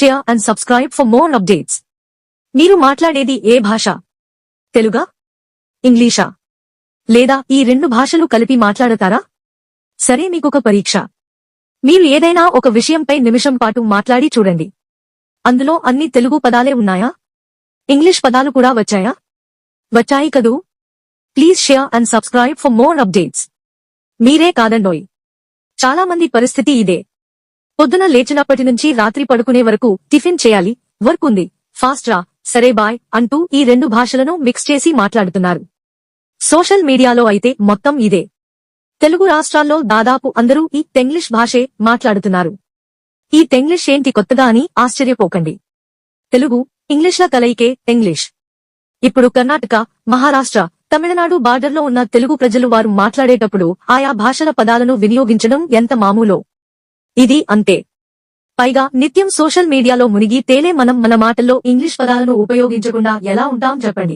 share and subscribe for more updates. మీరు మాట్లాడేది ఏ భాష? తెలుగా? ఇంగ్లీషా? లేదా ఈ రెండు భాషలు కలిపి మాట్లాడతారా? సరే, మీకొక పరీక్ష. మీరు ఏదైనా ఒక విషయంపై నిమిషం పాటు మాట్లాడి చూడండి. అందులో అన్ని తెలుగు పదాలే ఉన్నాయా? ఇంగ్లీష్ పదాలు కూడా వచ్చాయా? వచ్చాయి కదూ? Please share and subscribe for more updates. మీరే కాదండోయ్, చాలా మంది పరిస్థితి ఇదే. పొద్దున లేచినప్పటి నుంచి రాత్రి పడుకునే వరకు టిఫిన్ చేయాలి, వర్క్ ఉంది, ఫాస్ట్ రా, సరే బాయ్ అంటూ ఈ రెండు భాషలను మిక్స్ చేసి మాట్లాడుతున్నారు. సోషల్ మీడియాలో అయితే మొత్తం ఇదే. తెలుగు రాష్ట్రాల్లో దాదాపు అందరూ ఈ తెంగ్లీష్ భాషే మాట్లాడుతున్నారు. ఈ తెంగ్లీష్ ఏంటి కొత్తగా అని ఆశ్చర్యపోకండి. తెలుగు, ఇంగ్లీష్ల కలయికే తెంగ్లీష్. ఇప్పుడు కర్ణాటక, మహారాష్ట్ర, తమిళనాడు బార్డర్లో ఉన్న తెలుగు ప్రజలు వారు మాట్లాడేటప్పుడు ఆయా భాషల పదాలను వినియోగించడం ఎంత మామూలో ఇది అంతే. పైగా నిత్యం సోషల్ మీడియాలో మునిగి తేలే మనం మన మాటల్లో ఇంగ్లీష్ పదాలను ఉపయోగించకుండా ఎలా ఉంటాం చెప్పండి.